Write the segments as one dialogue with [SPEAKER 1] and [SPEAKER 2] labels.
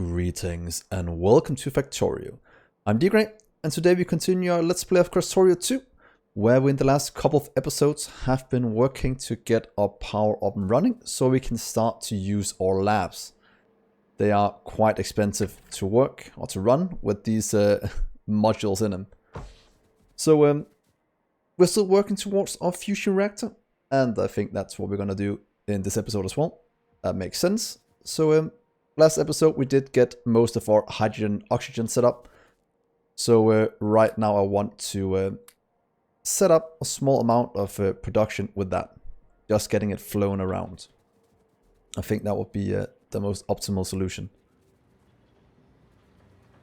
[SPEAKER 1] Greetings and welcome to Factorio. I'm Dgray, and today we continue our Let's Play of Krastorio 2, where we in the last couple of episodes have been working to get our power up and running so we can start to use our labs. They are quite expensive to work or to run with these modules in them. So we're still working towards our fusion reactor, and I think that's what we're going to do in this episode as well. That makes sense. So last episode we did get most of our hydrogen oxygen set up. So right now I want to set up a small amount of production with that. Just getting it flown around. I think that would be the most optimal solution.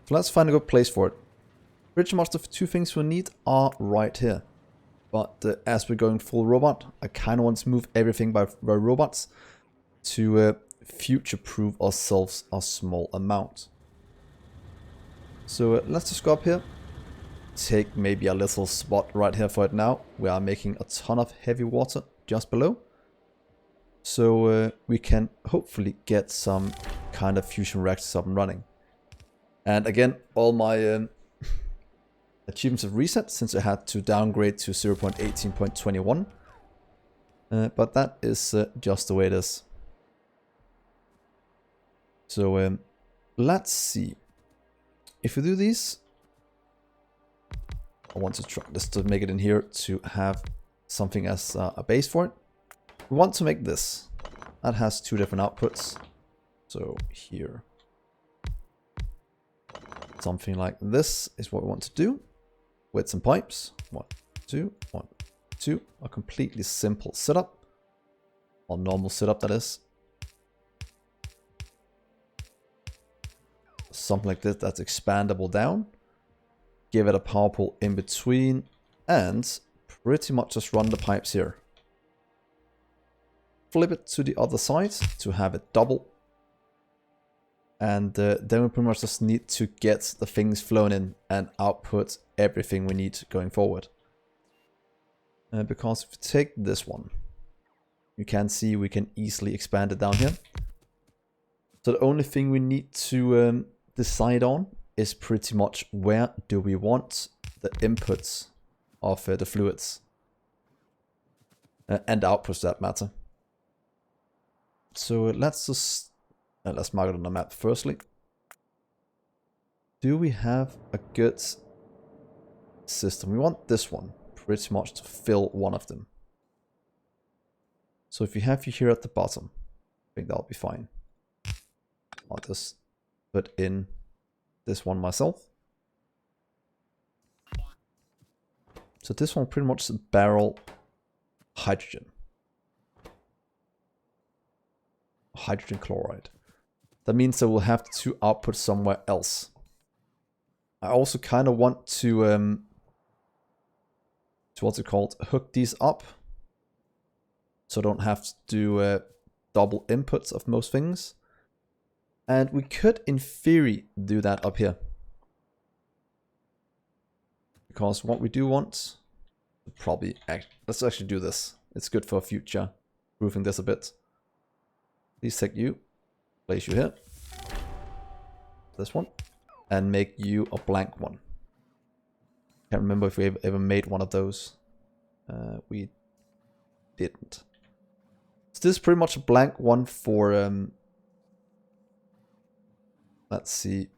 [SPEAKER 1] So let's find a good place for it. Pretty much the two things we need are right here. But as we're going full robot, I kind of want to move everything by robots to future-proof ourselves a small amount. So let's just go up here. Take maybe a little spot right here for it now. We are making a ton of heavy water just below. So we can hopefully get some kind of fusion reactors up and running. And again, all my achievements have reset since I had to downgrade to 0.18.21. But that is just the way it is. So let's see. If we do these, I want to try this to make it in here to have something as a base for it. We want to make this. That has two different outputs. So here. Something like this is what we want to do. With some pipes. 1, 2, 1, 2. A completely simple setup. Or normal setup, that is. Something like this that's expandable down. Give it a power pool in between. And pretty much just run the pipes here. Flip it to the other side to have it double. And then we pretty much just need to get the things flown in and output everything we need going forward. Because if you take this one, you can see we can easily expand it down here. So the only thing we need to decide on is pretty much where do we want the inputs of the fluids. And outputs for that matter. So let's just let's mark it on the map firstly. Do we have a good system? We want this one pretty much to fill one of them. So if you have you here at the bottom, I think that'll be fine. I'll just put in this one myself. So this one pretty much barrel hydrogen. Hydrogen chloride. That means that we'll have to output somewhere else. I also kind of want to what's it called? Hook these up. So I don't have to do double inputs of most things. And we could, in theory, do that up here. Because what we do want, probably, let's actually do this. It's good for future, proofing this a bit. Please take you, place you here, this one, and make you a blank one. Can't remember if we ever made one of those. We didn't. So this is pretty much a blank one for, let's see,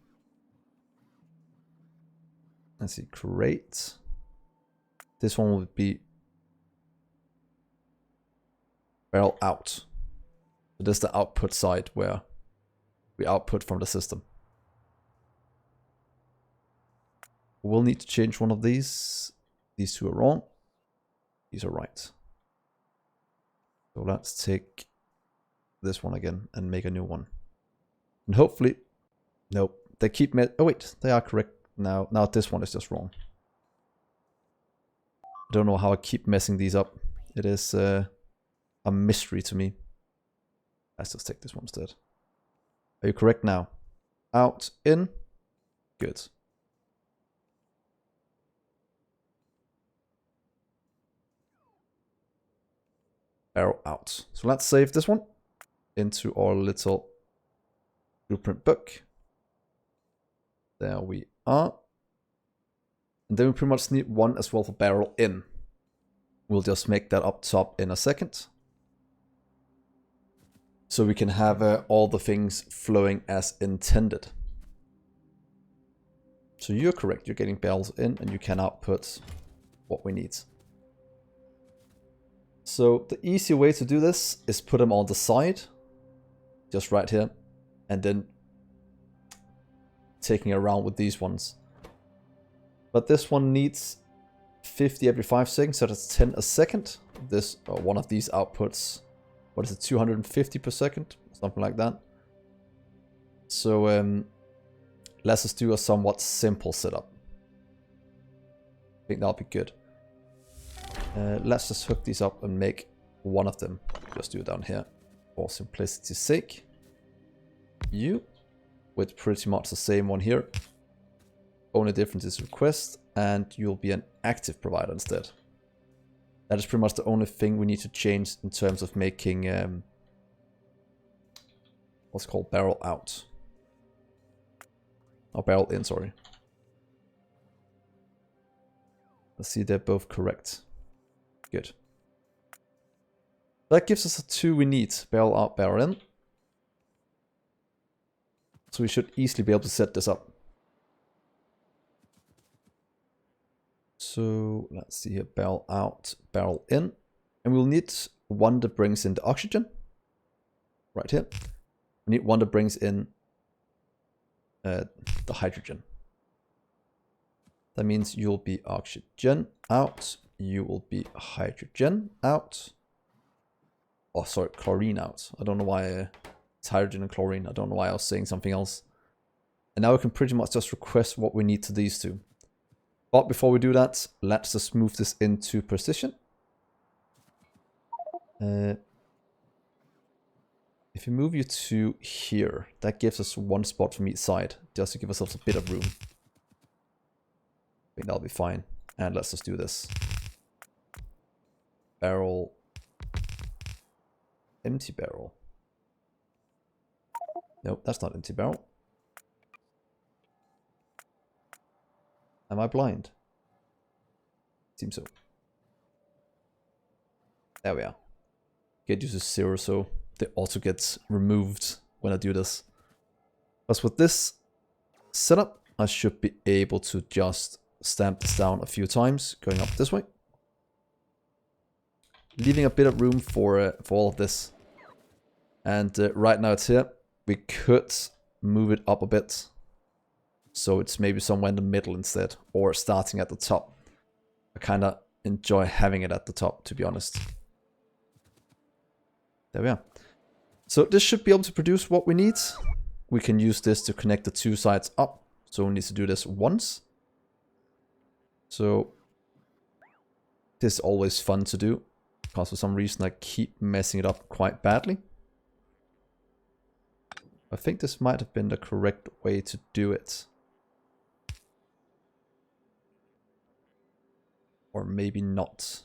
[SPEAKER 1] create. This one would be barrel out. So this is the output side where we output from the system. We'll need to change one of these. These two are wrong. These are right. So let's take this one again and make a new one. And hopefully, nope, they keep oh wait, they are correct now. Now this one is just wrong. I don't know how I keep messing these up. It is a mystery to me. Let's just take this one instead. Are you correct now? Out, in. Good. Arrow out. So let's save this one into our little blueprint book. There we are. And then we pretty much need one as well for barrel in. We'll just make that up top in a second. So we can have all the things flowing as intended. So you're correct, you're getting barrels in and you can output what we need. So the easy way to do this is put them on the side, just right here, and then taking around with these ones. But this one needs 50 every 5 seconds, so that's 10 a second. This one of these outputs, what is it, 250 per second, something like that. So let's just do a somewhat simple setup. I think that'll be good. Let's just hook these up and make one of them. Just do it down here for simplicity's sake. You, with pretty much the same one here. Only difference is request, and you'll be an active provider instead. That is pretty much the only thing we need to change in terms of making what's called barrel out. Or barrel in, sorry. Let's see, they're both correct. Good. That gives us the two we need. Barrel out, barrel in. So we should easily be able to set this up. So let's see here, barrel out, barrel in. And we'll need one that brings in the oxygen. Right here. We need one that brings in the hydrogen. That means you'll be oxygen out. You will be hydrogen out. Oh, sorry, chlorine out. I don't know why it's hydrogen and chlorine. I don't know why I was saying something else. And now we can pretty much just request what we need to these two. But before we do that, let's just move this into position. If we move you to here, that gives us one spot from each side, just to give ourselves a bit of room. I think that'll be fine. And let's just do this. Barrel. Empty barrel. Nope, that's not empty barrel. Am I blind? Seems so. There we are. Get used to 0, so they also get removed when I do this. Because with this setup, I should be able to just stamp this down a few times, going up this way. Leaving a bit of room for all of this. And right now it's here. We could move it up a bit. So it's maybe somewhere in the middle instead, or starting at the top. I kind of enjoy having it at the top, to be honest. There we are. So this should be able to produce what we need. We can use this to connect the two sides up. So we need to do this once. So this is always fun to do, because for some reason I keep messing it up quite badly. I think this might have been the correct way to do it. Or maybe not.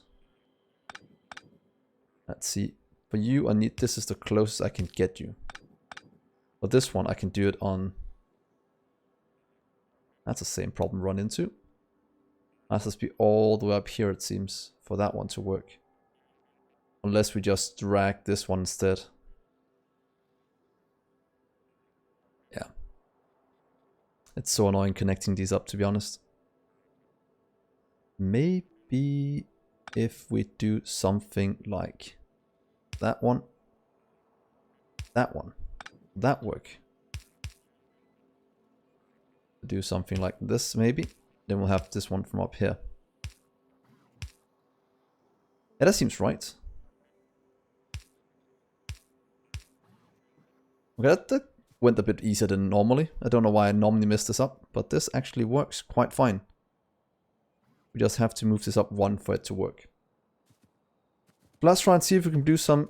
[SPEAKER 1] Let's see. For you, I need, this is the closest I can get you. For this one, I can do it on... That's the same problem run into. That has to be all the way up here, it seems, for that one to work. Unless we just drag this one instead. Yeah. It's so annoying connecting these up, to be honest. Maybe if we do something like that one, that work. Do something like this maybe, then we'll have this one from up here. Yeah, that seems right. Okay, that went a bit easier than normally. I don't know why I normally mess this up, but this actually works quite fine. We just have to move this up one for it to work. Let's try and see if we can do some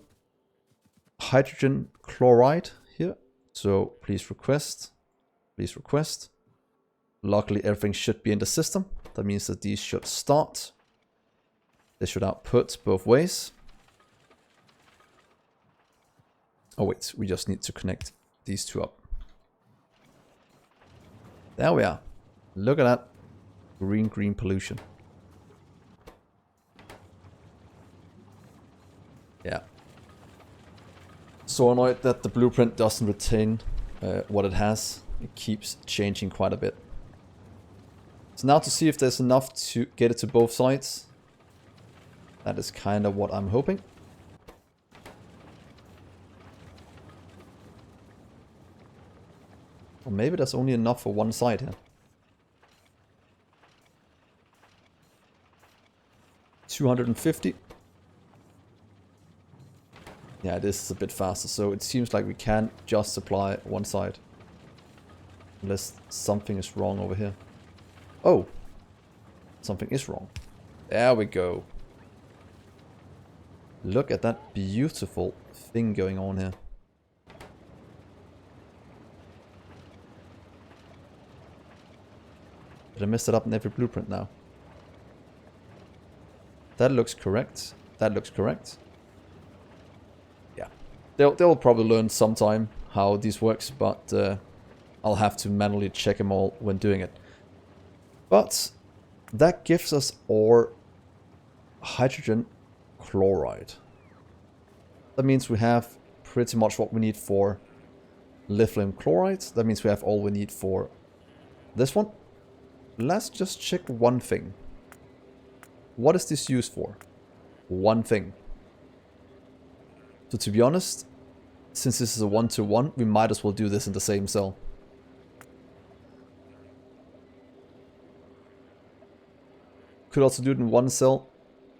[SPEAKER 1] hydrogen chloride here. So please request. Please request. Luckily everything should be in the system. That means that these should start. They should output both ways. Oh wait, we just need to connect these two up. There we are. Look at that green pollution. Yeah. So annoyed that the blueprint doesn't retain what it has. It keeps changing quite a bit. So now to see if there's enough to get it to both sides. That is kind of what I'm hoping. Or maybe there's only enough for one side here. 250. Yeah, this is a bit faster, so it seems like we can't just supply one side. Unless something is wrong over here. Oh! Something is wrong. There we go. Look at that beautiful thing going on here. Did I mess it up in every blueprint now? That looks correct. That looks correct. Yeah. They'll probably learn sometime how this works, but I'll have to manually check them all when doing it. But that gives us our hydrogen chloride. That means we have pretty much what we need for lithium chloride. That means we have all we need for this one. Let's just check one thing. What is this used for? One thing. So to be honest, since this is a 1-to-1, we might as well do this in the same cell. Could also do it in one cell,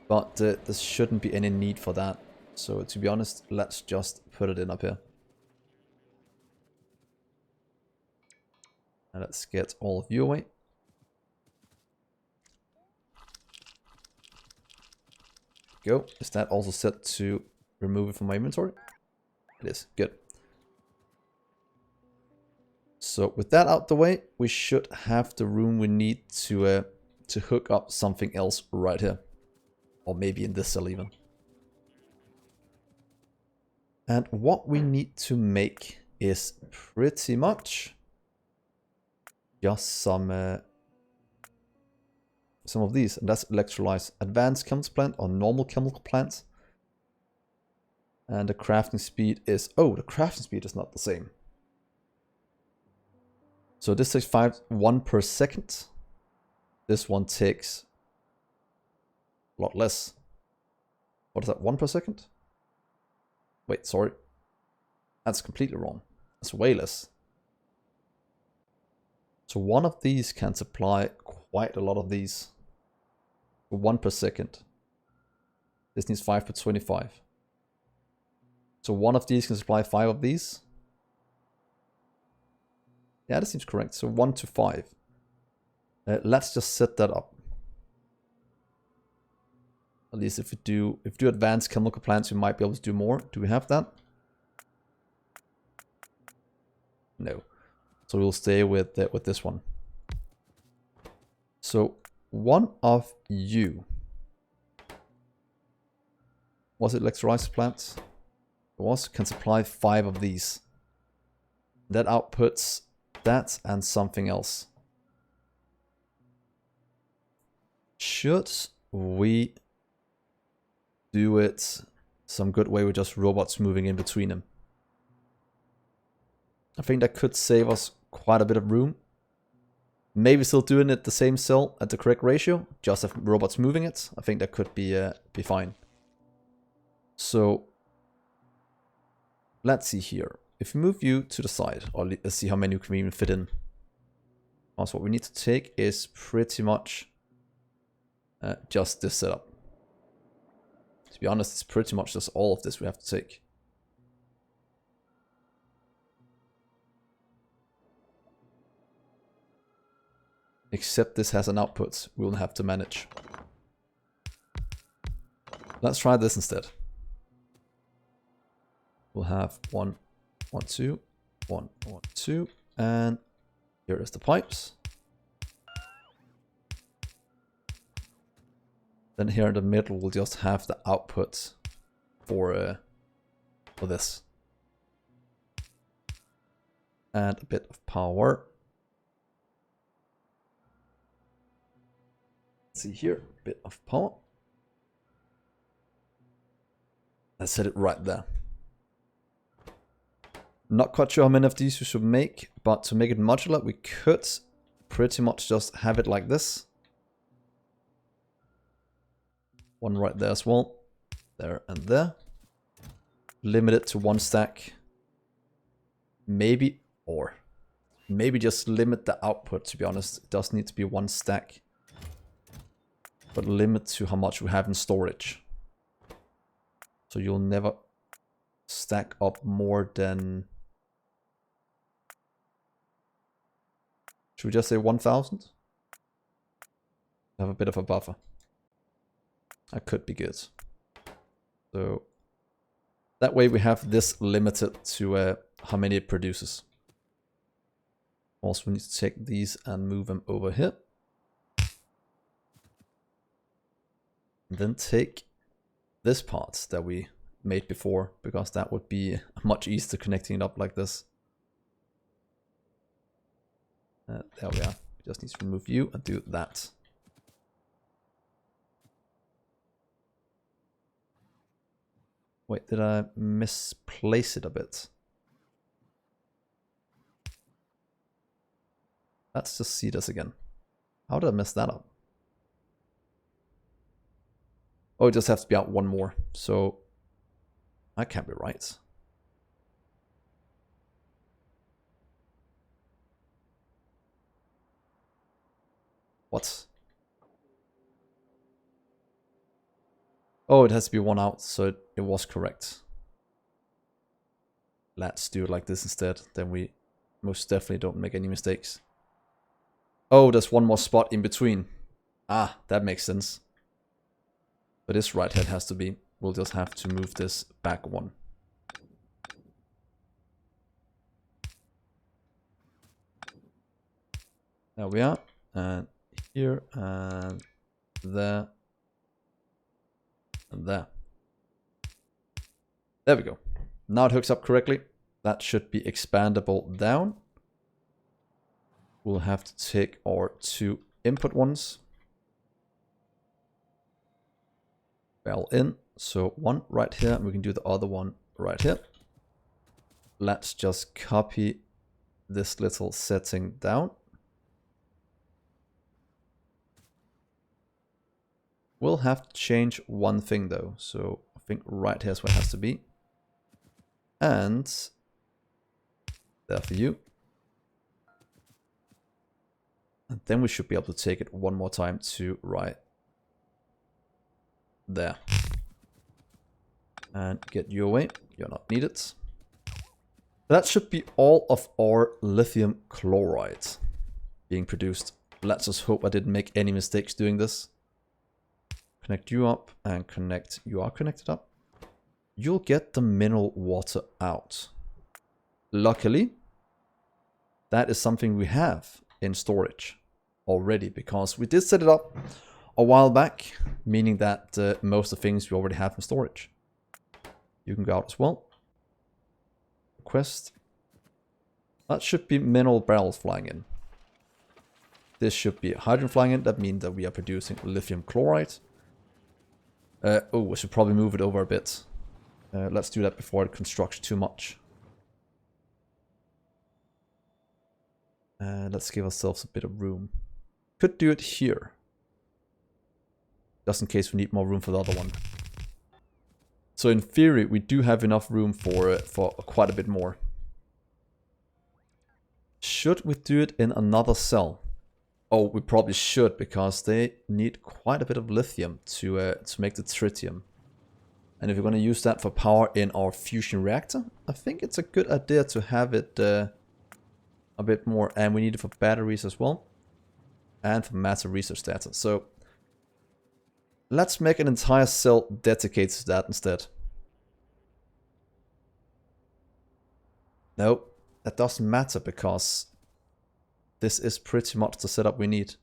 [SPEAKER 1] but there shouldn't be any need for that. So to be honest, let's just put it in up here. And let's get all of you away. Go. Is that also set to remove it from my inventory? It is. Good. So with that out the way, we should have the room we need to hook up something else right here. Or maybe in this cell even. And what we need to make is pretty much just some of these, and that's electrolyze advanced chemical plant or normal chemical plants. And the crafting speed is, oh, the crafting speed is not the same. So this takes 1 per second. This one takes a lot less. What is that, 1 per second? Wait, sorry. That's completely wrong. That's way less. So one of these can supply quite a lot of these. 1 per second. This needs 5 per 25. So one of these can supply 5 of these. Yeah, that seems correct. So 1 to 5. Let's just set that up. At least if we do advanced chemical plants, we might be able to do more. Do we have that? No. So we'll stay with this one. So one of you, was it electrolysis plants? It was, can supply 5 of these. That outputs that and something else. Should we do it some good way with just robots moving in between them? I think that could save us quite a bit of room. Maybe still doing it the same cell at the correct ratio, just have robots moving it. I think that could be fine. So let's see here. If we move you to the side, or let's see how many you can even fit in. Also, what we need to take is pretty much just this setup. To be honest, it's pretty much just all of this we have to take. Except this has an output we'll have to manage. Let's try this instead. We'll have 1, 1, 2, 1, 1, 2, and here is the pipes. Then here in the middle, we'll just have the output for this. And a bit of power. Let's see here, a bit of power. Let's set it right there. Not quite sure how many of these we should make, but to make it modular, we could pretty much just have it like this. One right there as well. There and there. Limit it to 1 stack. Maybe just limit the output, to be honest. It does need to be 1 stack. But limit to how much we have in storage. So you'll never stack up more than... Should we just say 1,000? Have a bit of a buffer. That could be good. So that way we have this limited to how many it produces. Also, we need to take these and move them over here. And then take this part that we made before, because that would be much easier connecting it up like this. There we are. Just need to remove you and do that. Wait, did I misplace it a bit? Let's just see this again. How did I mess that up? Oh, it just has to be out 1 more. So that can't be right. What? Oh, it has to be 1 out, so it was correct. Let's do it like this instead. Then we most definitely don't make any mistakes. Oh, there's 1 more spot in between. Ah, that makes sense. But this right head has to be. We'll just have to move this back 1. There we are. And here and there. And there. There we go. Now it hooks up correctly. That should be expandable down. We'll have to take our 2 input ones. Well in. So 1 right here, and we can do the other one right here. Let's just copy this little setting down. We'll have to change 1 thing though. So I think right here is where it has to be. And there for you. And then we should be able to take it 1 more time to right there. And get you away. You're not needed. That should be all of our lithium chloride being produced. Let's just hope I didn't make any mistakes doing this. Connect you up and connect. You are connected up. You'll get the mineral water out. Luckily, that is something we have in storage already, because we did set it up a while back, meaning that most of the things we already have in storage. You can go out as well. Request. That should be mineral barrels flying in. This should be hydrogen flying in. That means that we are producing lithium chloride. Oh, I should probably move it over a bit. Let's do that before it constructs too much. Let's give ourselves a bit of room. Could do it here. Just in case we need more room for the other one. So in theory, we do have enough room for quite a bit more. Should we do it in another cell? Oh, we probably should, because they need quite a bit of lithium to make the tritium. And if we're going to use that for power in our fusion reactor, I think it's a good idea to have it a bit more. And we need it for batteries as well. And for matter research data. So let's make an entire cell dedicated to that instead. No, that doesn't matter, because this is pretty much the setup we need.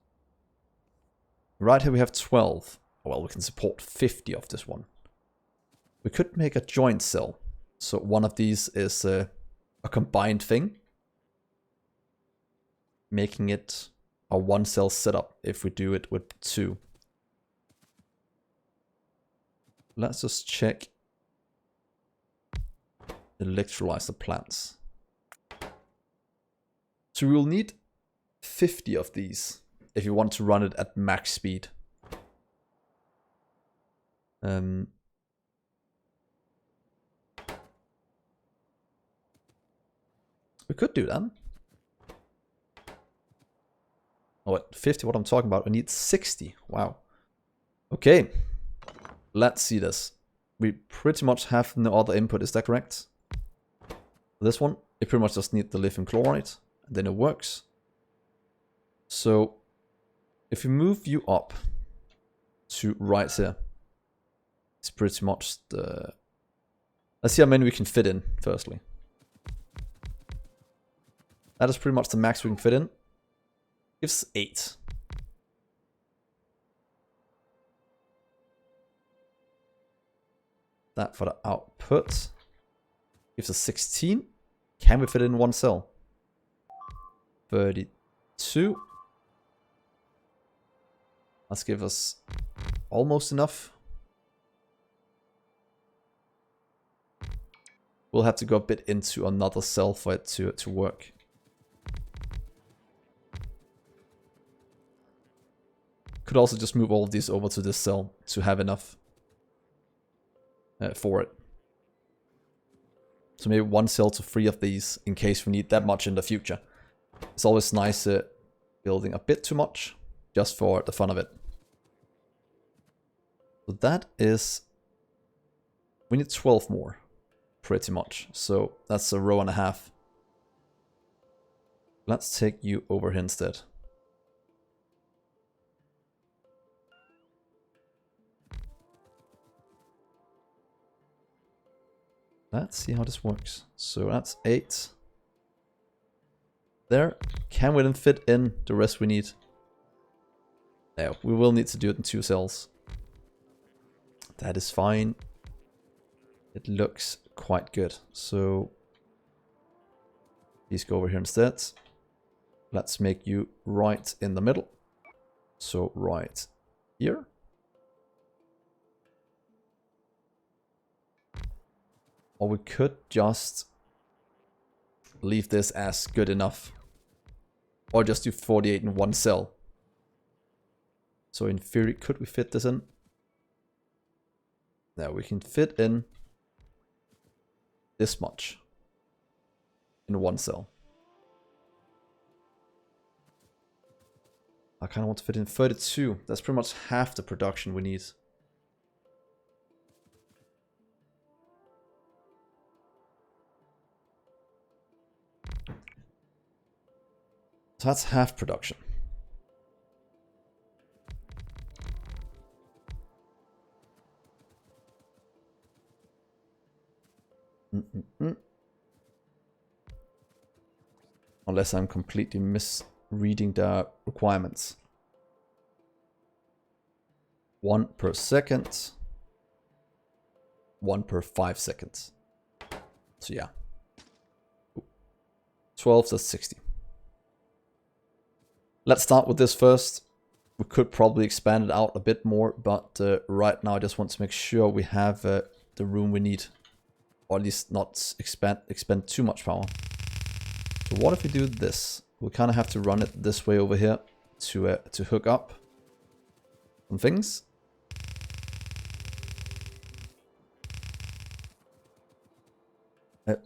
[SPEAKER 1] Right here we have 12. Well, we can support 50 of this one. We could make a joint cell. So one of these is a combined thing. Making it a 1 cell setup if we do it with 2. let's just check electrolyze the plants. So we will need 50 of these if you want to run it at max speed. We could do that. Oh, wait, 50, what I'm talking about. We need 60. Wow. Okay. Let's see this. We pretty much have no other input, is that correct? This one, you pretty much just need the lithium chloride, and then it works. So, if we move you up to right here, it's pretty much the... Let's see how many we can fit in, firstly. That is pretty much the max we can fit in. Gives 8. That for the output. Gives us 16. Can we fit it in one cell? 32. Let's give us almost enough. We'll have to go a bit into another cell for it to work. Could also just move all of these over to this cell to have enough for it. So maybe one cell to 3 of these in case we need that much in the future. It's always nice building a bit too much just for the fun of it. So that is... We need 12 more, pretty much. So that's a row and a half. Let's take you over here instead. Let's see how this works. So that's 8. There. Can we then fit in the rest we need? No, we will need to do it in 2 cells. That is fine. It looks quite good. So please go over here instead. Let's make you right in the middle. So right here. Or we could just leave this as good enough. Or just do 48 in one cell. So in theory, could we fit this in? Now we can fit in this much in one cell. I kind of want to fit in 32. That's pretty much half the production we need. So that's half production. Unless I'm completely misreading the requirements. 1 per second. 1 per 5 seconds. So yeah. 12, that's 60. Let's start with this first. We could probably expand it out a bit more, but right now I just want to make sure we have the room we need. Or at least not expend too much power. So what if we do this? We kind of have to run it this way over here to hook up some things.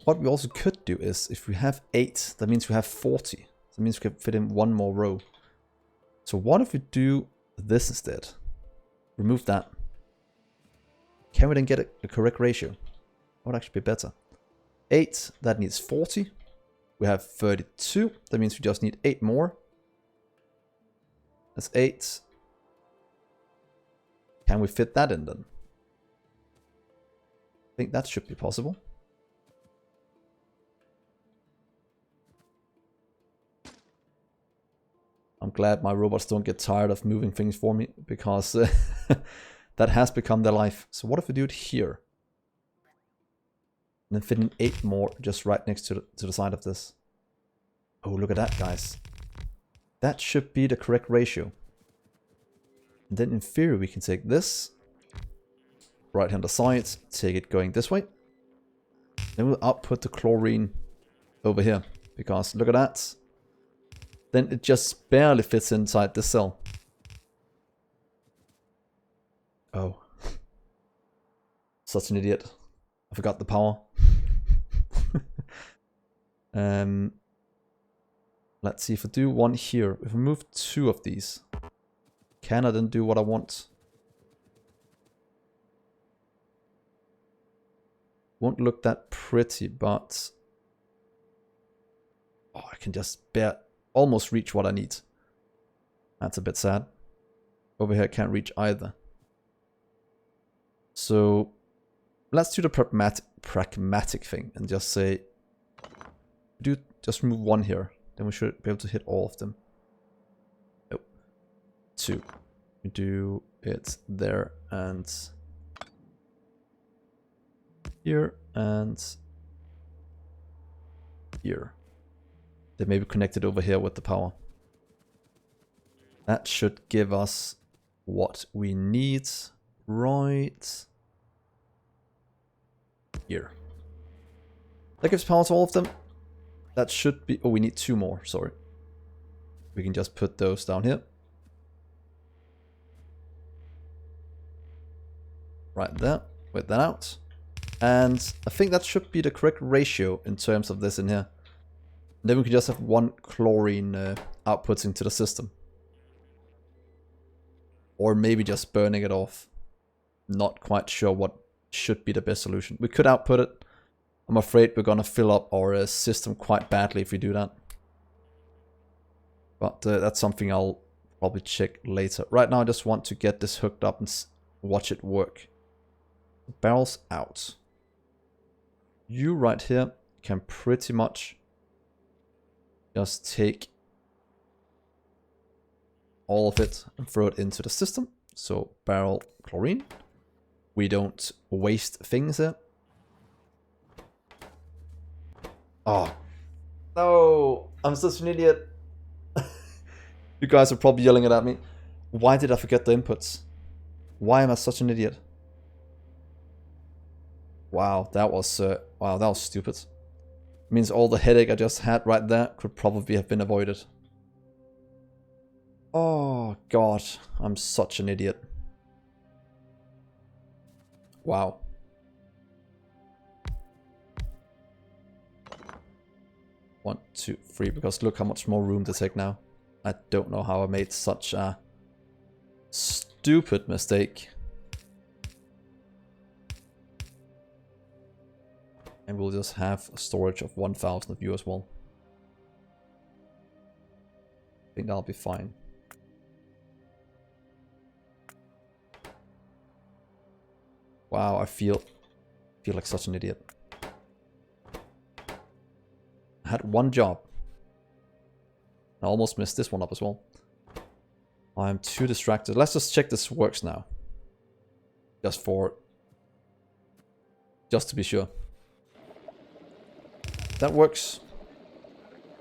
[SPEAKER 1] What we also could do is, if we have 8, that means we have 40. That means we can fit in one more row. So what if we do this instead? Remove that. Can we then get a correct ratio? That would actually be better. 8, that needs 40. We have 32. That means we just need 8 more. That's 8. Can we fit that in then? I think that should be possible. I'm glad my robots don't get tired of moving things for me, because that has become their life. So what if we do it here? And then fit in 8 more just right next to the side of this. Oh, look at that, guys. That should be the correct ratio. And then in theory we can take this. right hand side, take it going this way. Then we'll output the chlorine over here, because look at that. Then it just barely fits inside the cell. Oh. Such an idiot. I forgot the power. Let's see if I do one here. If I move 2 of these, can I then do what I want? Won't look that pretty, but oh, I can just almost reach what I need. That's a bit sad. Over here I can't reach either. So let's do the pragmatic thing and just say, just remove 1 here. Then we should be able to hit all of them. Oh, 2. We do it there and here and here. They may be connected over here with the power. That should give us what we need right here. That gives power to all of them. That should be... oh, we need 2 more, sorry. We can just put those down here. Right there. Wait that out. And I think that should be the correct ratio in terms of this in here. And then we can just have 1 chlorine outputs into the system. Or maybe just burning it off. Not quite sure what should be the best solution. We could output it. I'm afraid we're gonna fill up our system quite badly if we do that. But that's something I'll probably check later. Right now I just want to get this hooked up and watch it work. Barrels out. You right here can pretty much just take all of it and throw it into the system. So barrel chlorine. We don't waste things here. Oh, no, I'm such an idiot. You guys are probably yelling it at me. Why did I forget the inputs? Why am I such an idiot? Wow, that was stupid. Means all the headache I just had right there could probably have been avoided. Oh god, I'm such an idiot. Wow. One, two, three, because look how much more room to take now. I don't know how I made such a stupid mistake. And we'll just have a storage of 1000 of you as well. I think that'll be fine. Wow, I feel like such an idiot. I had 1 job. I almost messed this one up as well. I'm too distracted. Let's just check this works now. Just to be sure. That works.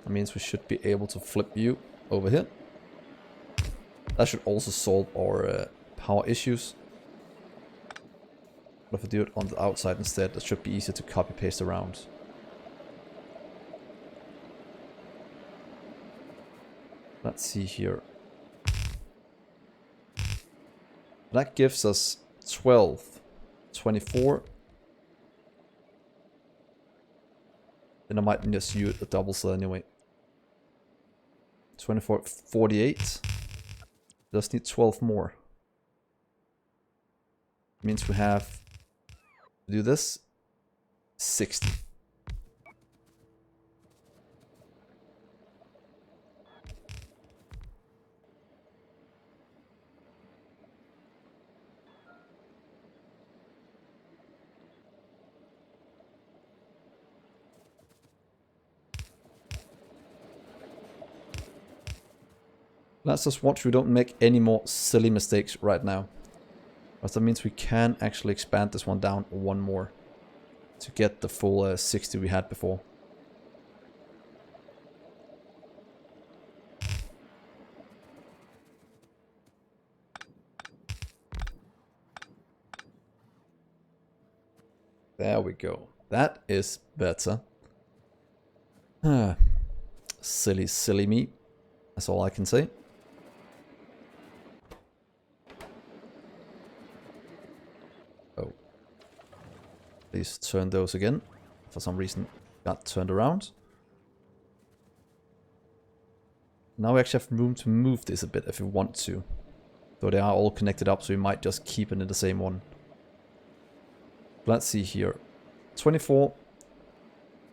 [SPEAKER 1] That means we should be able to flip you over here. That should also solve our power issues. But if I do it on the outside instead, that should be easier to copy paste around. Let's see here. That gives us 12, 24. Then I might just use a double cell anyway. 24, 48. Just need 12 more. Means we have to do this. 60. Let's just watch we don't make any more silly mistakes right now. But that means we can actually expand this one down 1 more to get the full 60 we had before. There we go. That is better. Silly, silly me. That's all I can say. Oh. Please turn those again. For some reason, got turned around. Now we actually have room to move this a bit if we want to. Though they are all connected up, so we might just keep it in the same one. Let's see here. 24.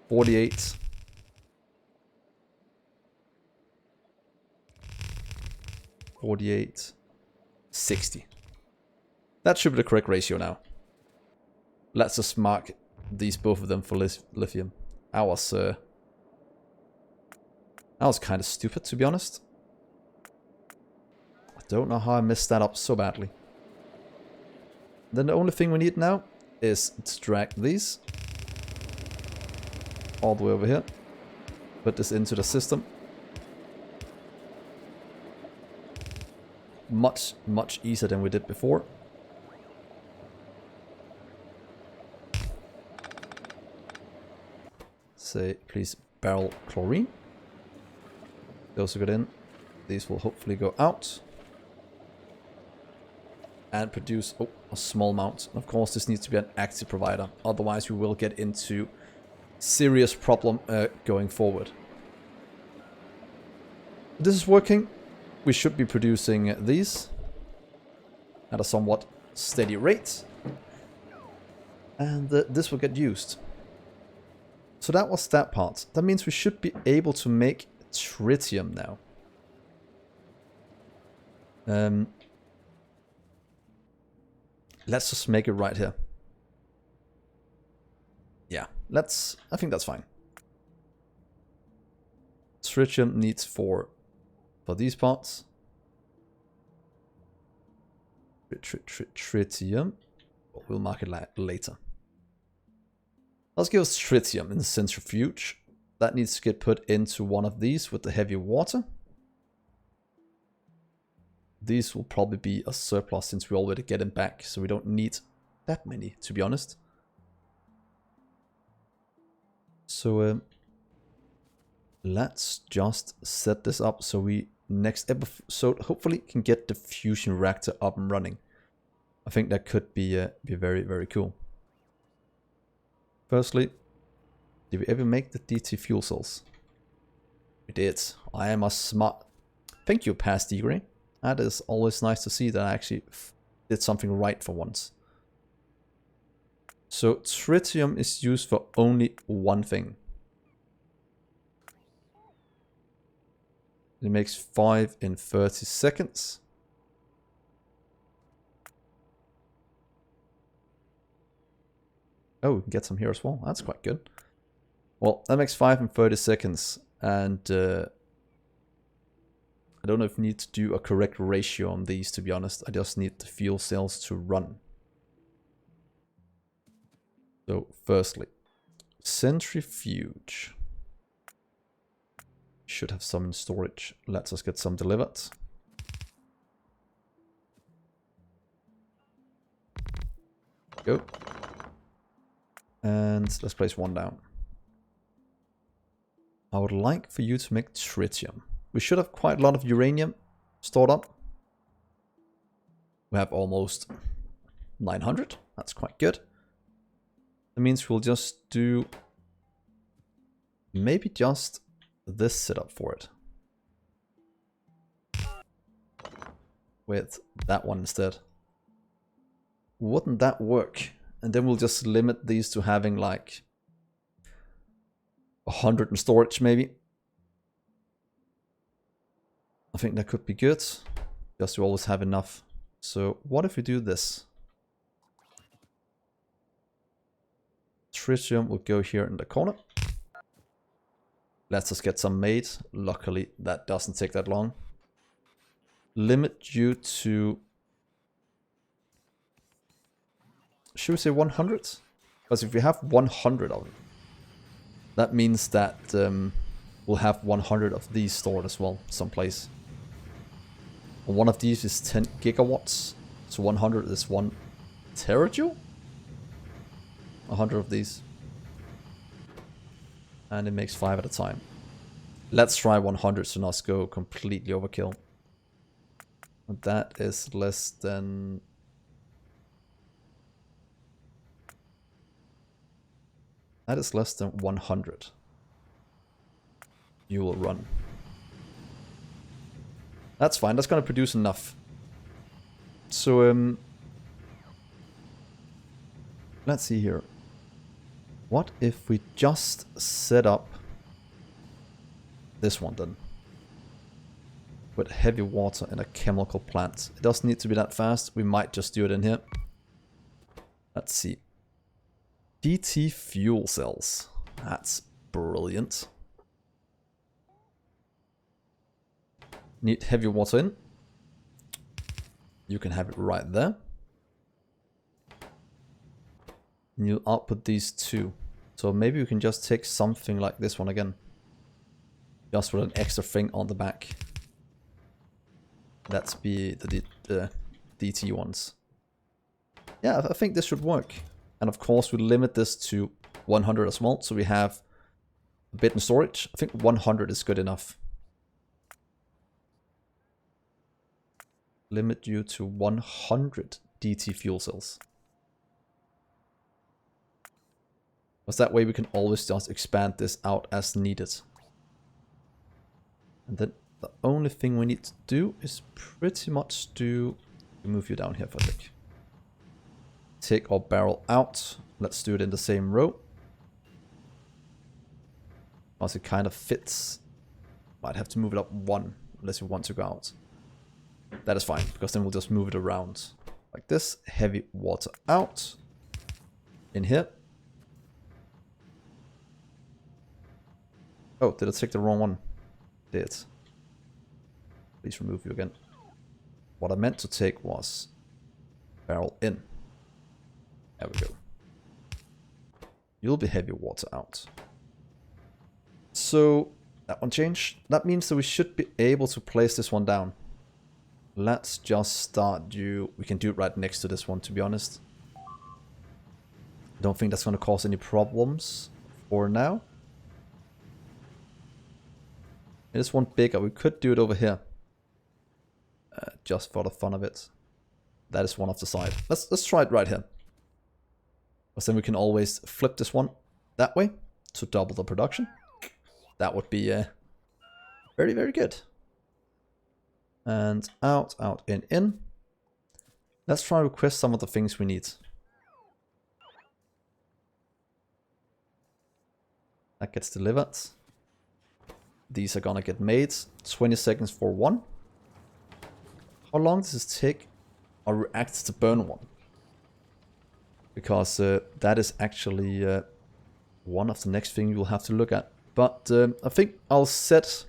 [SPEAKER 1] 48. 48. 60. That should be the correct ratio now. Let's just mark these, both of them, for lithium. That was kind of stupid, to be honest. I don't know how I messed that up so badly. Then the only thing we need now is to drag these all the way over here. Put this into the system. Much, much easier than we did before. Say, please, barrel chlorine. Those will get in. These will hopefully go out. And produce a small amount. Of course, this needs to be an active provider. Otherwise, we will get into serious problem going forward. This is working. We should be producing these at a somewhat steady rate. And this will get used. So that was that part. That means we should be able to make tritium now. Let's just make it right here. Yeah, I think that's fine. Tritium needs for these parts. Tritium. We'll mark it later. Let's give us tritium in the centrifuge. That needs to get put into one of these with the heavy water. These will probably be a surplus since we already get them back, so we don't need that many, to be honest. So let's just set this up so we next episode hopefully can get the fusion reactor up and running. I think that could be very, very cool. Firstly, did we ever make the DT fuel cells? We did. I am a smart... Thank you, past Dgray. That is always nice to see that I actually did something right for once. So tritium is used for only one thing. It makes 5 in 30 seconds. Oh, we can get some here as well. That's quite good. Well, that makes 5 in 30 seconds. And I don't know if we need to do a correct ratio on these, to be honest. I just need the fuel cells to run. So, firstly, centrifuge. Should have some in storage. Let's just get some delivered. Go. And let's place one down. I would like for you to make tritium. We should have quite a lot of uranium stored up. We have almost 900. That's quite good. That means we'll just do maybe just this setup for it. With that one instead. Wouldn't that work? And then we'll just limit these to having like 100 in storage maybe. I think that could be good. Just to always have enough. So what if we do this? Tritium will go here in the corner. Let's just get some made. Luckily that doesn't take that long. Limit you to... Should we say 100? Because if we have 100 of it, that means that we'll have 100 of these stored as well, someplace. And one of these is 10 gigawatts. So 100 is 1 terajoule? 100 of these. And it makes 5 at a time. Let's try 100 so not go completely overkill. That is less than... That is less than 100. You will run. That's fine, that's gonna produce enough. So, let's see here. What if we just set up this one then? With heavy water in a chemical plant. It doesn't need to be that fast. We might just do it in here. Let's see. DT fuel cells. That's brilliant. Need heavy water in. You can have it right there. And you'll output these two. So maybe we can just take something like this one again. Just with an extra thing on the back. That's be the DT ones. Yeah, I think this should work. And of course we limit this to 100 as well. So we have a bit in storage. I think 100 is good enough. Limit you to 100 DT fuel cells. Because that way we can always just expand this out as needed. And then the only thing we need to do is pretty much to move you down here for a sec. Take our barrel out. Let's do it in the same row. Because it kind of fits. Might have to move it up one unless you want to go out. That is fine, because then we'll just move it around. Like this. Heavy water out. In here. Oh, did I take the wrong one? Did. Please remove you again. What I meant to take was barrel in. There we go. You'll be heavy water out. So that one changed. That means that we should be able to place this one down. Let's just start you. We can do it right next to this one, to be honest. I don't think that's going to cause any problems for now. It is one bigger. We could do it over here. Just for the fun of it. That is one off the side. Let's try it right here. Because then we can always flip this one that way to double the production. That would be very, very good. And out, out, in. Let's try and request some of the things we need. That gets delivered. These are gonna get made. 20 seconds for one. How long does it take our reactor to burn one? Because that is actually one of the next things you'll have to look at. But I think I'll set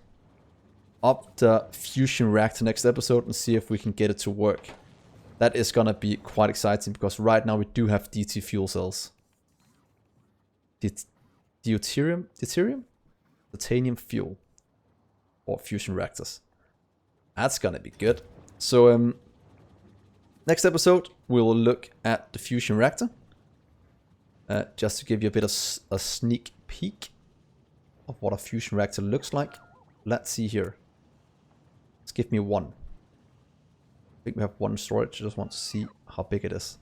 [SPEAKER 1] up the fusion reactor next episode and see if we can get it to work. That is gonna be quite exciting because right now we do have DT fuel cells. Deuterium? Titanium fuel. Or fusion reactors. That's gonna be good. So next episode we will look at the fusion reactor. Just to give you a bit of a sneak peek of what a fusion reactor looks like. Let's see here. Let's give me one. I think we have one storage. I just want to see how big it is.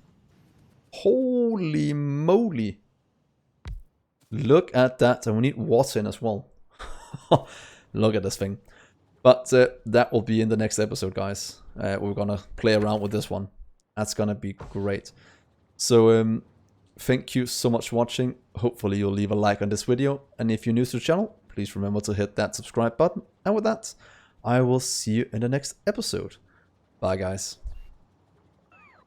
[SPEAKER 1] Holy moly. Look at that. And we need water in as well. Look at this thing. But that will be in the next episode, guys. We're going to play around with this one. That's going to be great. So thank you so much for watching. Hopefully you'll leave a like on this video. And if you're new to the channel, please remember to hit that subscribe button. And with that, I will see you in the next episode. Bye, guys.